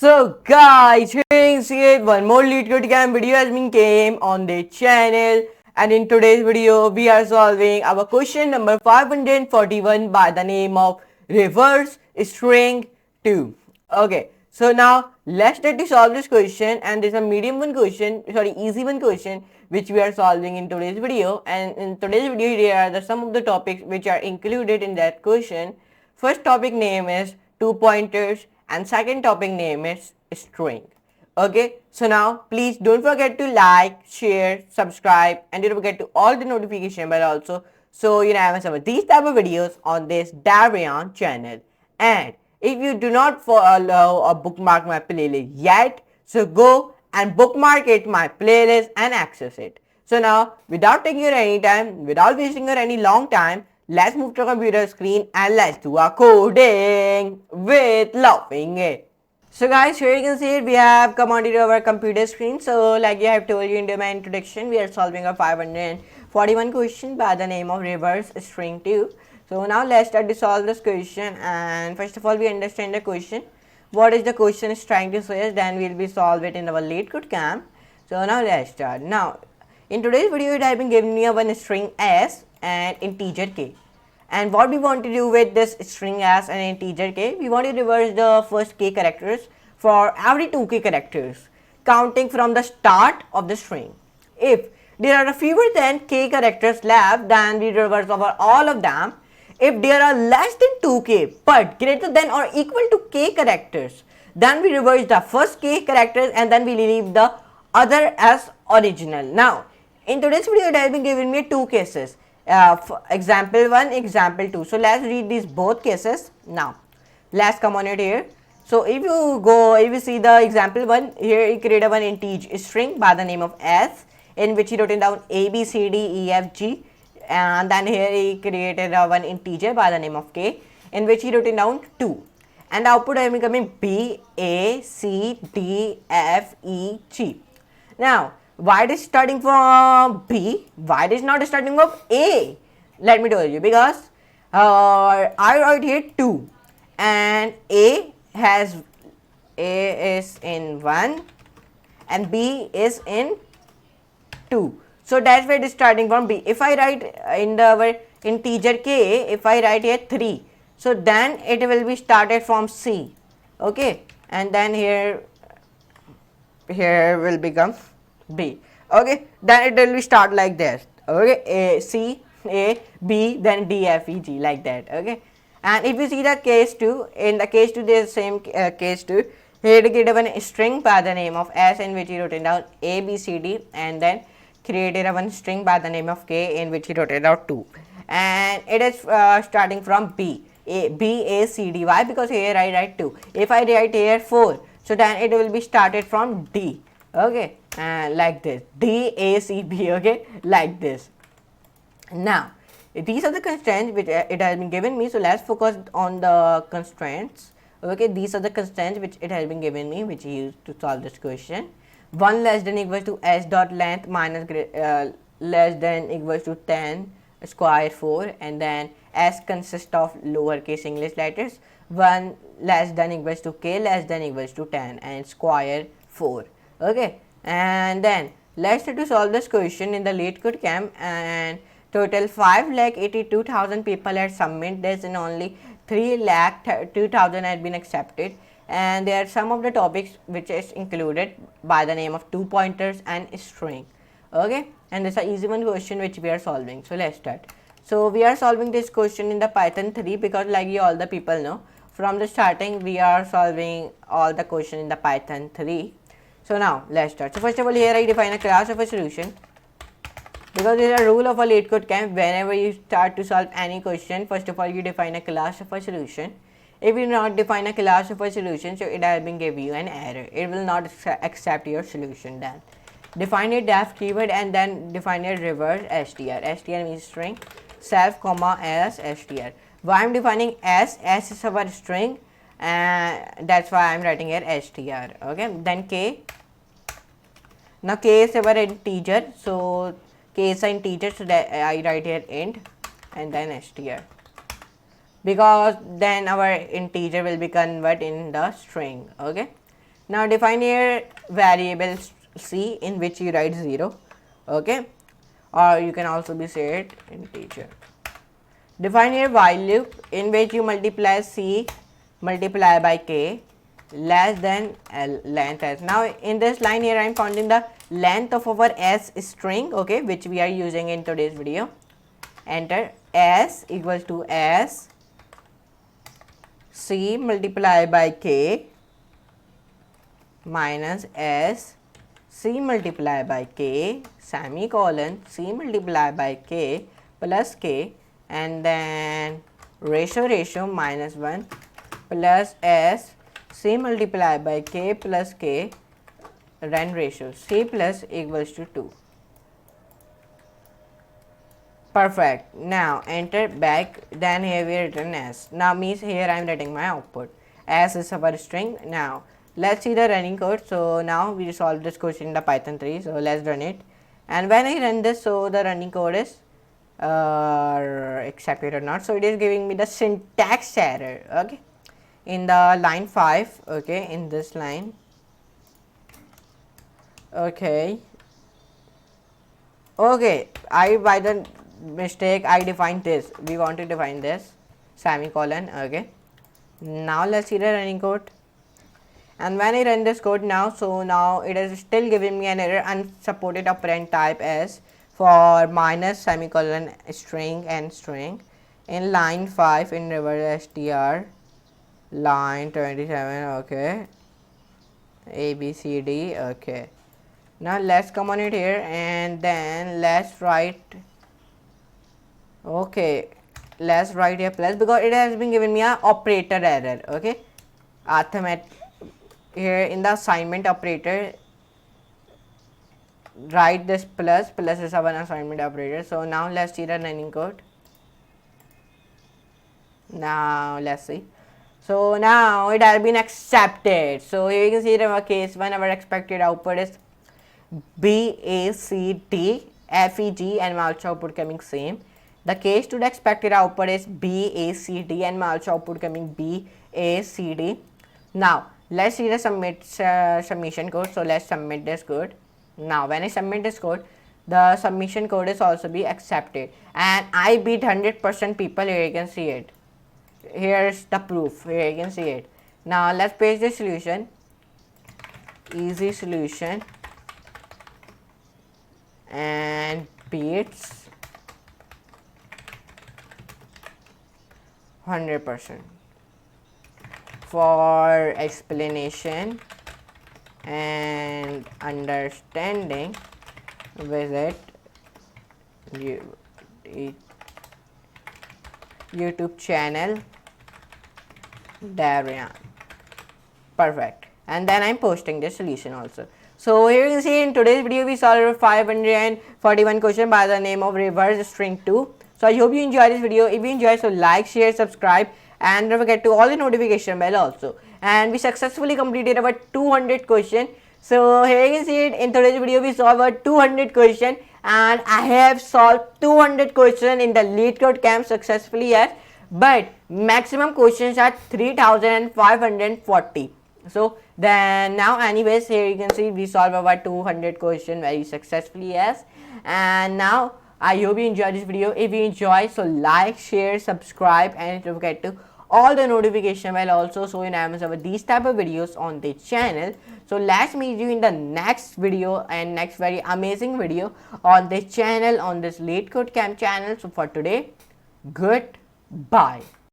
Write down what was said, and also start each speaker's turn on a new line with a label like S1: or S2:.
S1: So guys, here one more LeetCode game video has been came on the channel, and in today's video we are solving our question number 541 by the name of reverse string 2. Okay, so now let's try to solve this question, and there's a easy one question which we are solving in today's video. And in today's video here are some of the topics which are included in that question. First topic name is 2 pointers and second topic name is string. Okay, so now please don't forget to like, share, subscribe, and don't forget to all the notification bell also, so you never miss these type of videos on this Rayyan channel. And if you do not follow or bookmark my playlist yet, so go and bookmark it my playlist and access it. So now without taking your any time, without wasting your any long time, let's move to computer screen and let's do our coding with laughing it. So guys, here you can see it, we have come onto our computer screen. So like I have told you in my introduction, we are solving a 541 question by the name of reverse string 2. So now let's start to solve this question, and first of all we understand the question. What is the question is trying to say, then we'll be solve it in our LeetCode camp. So now let's start. Now in today's video it has been given me a one string s and integer k, and what we want to do with this string s and integer k, we want to reverse the first k characters for every 2k characters counting from the start of the string. If there are fewer than k characters left, then we reverse over all of them. If there are less than 2k but greater than or equal to k characters, then we reverse the first k characters and then we leave the other as original. Now in today's video it has been given me two cases, example 1, example 2. So let's read these both cases. Now let's come on it here. So if you see the example 1, here he created one integer string by the name of s, in which he wrote down a b c d e f g, and then here he created one integer by the name of k, in which he wrote down 2, and the output is becoming b a c d f e g. Now why it is starting from b, why it is not starting from a? Let me tell you, because I write here 2 and a is in 1 and b is in 2, so that's why it is starting from b. If I write in the integer k, if I write here 3, so then it will be started from c. Okay, and then here will become b. Okay, then it will be start like this. Okay, a c a b, then d f e g, like that. Okay, and if you see the case 2, in the case 2 there is same case 2. Here he created one string by the name of s, in which he wrote down a b c d, and then created one string by the name of k, in which he wrote down 2, and it is starting from b a c d. Why? Because here I write 2. If I write here 4, so then it will be started from d. Okay, like this, d a c b. Okay, like this. Now these are the constraints which it has been given me, so let's focus on the constraints. Okay, these are the constraints which it has been given me, which is used to solve this question. 1 less than equals to s dot length minus less than equals to 10 square 4, and then s consists of lowercase English letters. 1 less than equals to k less than equals to 10 and square 4. Okay, and then let's try to solve this question in the LeetCode camp. And total 5,82,000 people have submitted this, and only 3,02,000 has been accepted. And there are some of the topics which is included by the name of 2 pointers and string. Okay, and this is an easy one question which we are solving. So let's start. So we are solving this question in the Python 3, because like you all the people know, from the starting we are solving all the question in the Python 3. So now let's start. So first of all, here I define a class of a solution, because there is a rule of a LeetCode camp. Whenever you start to solve any question, first of all you define a class of a solution. If you not define a class of a solution, so it has been give you an error. It will not accept your solution. Then define a def keyword and then define a reverse str. Str means string, self comma s str. Why I am defining s is our string, and that's why I am writing here str. Okay, then k. Now k is our integer, so k is an integer, so that I write here int and then str, because then our integer will be converted in the string. Okay, Now define your variable c in which you write 0, okay, or you can also be said integer. Define your while loop in which you multiply c multiply by k less than l length s. Now in this line here I am counting the length of our s string, okay, which we are using in today's video. Enter s equals to s c multiply by k minus s c multiply by k semicolon c multiply by k plus k, and then ratio minus 1 plus s c multiply by k plus k, then ratio c plus equals to 2. Perfect. Now enter back, then here we return s. Now means here I am writing my output. S is our string. Now let's see the running code. So now we solve this question in the Python 3. So let's run it. And when I run this, so the running code is accepted or not. So it is giving me the syntax error. Okay. In the line 5. Okay. In this line. Okay. Okay. I by the mistake I defined this. We want to define this semicolon. Okay. Now let's see the running code. And when I run this code now, so now it is still giving me an error, unsupported operand type s for minus semicolon string and string. In line 5 in reverse str, line 27. Okay. A B C D. Okay. Now let's come on it here and then let's write. Okay, let's write here plus, because it has been given me a operator error. Okay, arithmetic here in the assignment operator, write this plus is our assignment operator. So now let's see the running code. Now let's see. So now it has been accepted. So here you can see the case 1, our expected output is B A C D F E G, and my also output coming same. The case 2, the expected output is B A C D, and my also output coming B A C D. Now let's see the submission code. So let's submit this code. Now when I submit this code, the submission code is also be accepted, and I beat 100% people. Here you can see it. Here's the proof. Here you can see it. Now let's paste the solution. Easy solution and beats 100%. For explanation and understanding, visit YouTube channel Rayyan. Perfect. And then I'm posting the solution also. So here you can see in today's video we solved 541 question by the name of reverse string 2. So I hope you enjoyed this video. If you enjoyed, so like, share, subscribe, and don't forget to all the notification bell also. And we successfully completed our 200 question. So here you can see it. In today's video we solved our 200 question, and I have solved 200 question in the LeetCode camp successfully, yes. But maximum questions are 3540. So then now anyways, here you can see we solved our 200 question very successfully, yes. And now I hope you enjoyed this video. If you enjoy, so like, share, subscribe, and don't forget to all the notification bell also, so you never miss these type of videos on the channel. So let's meet you in the next video and next very amazing video on this channel, on this LeetCode camp channel. So for today, goodbye.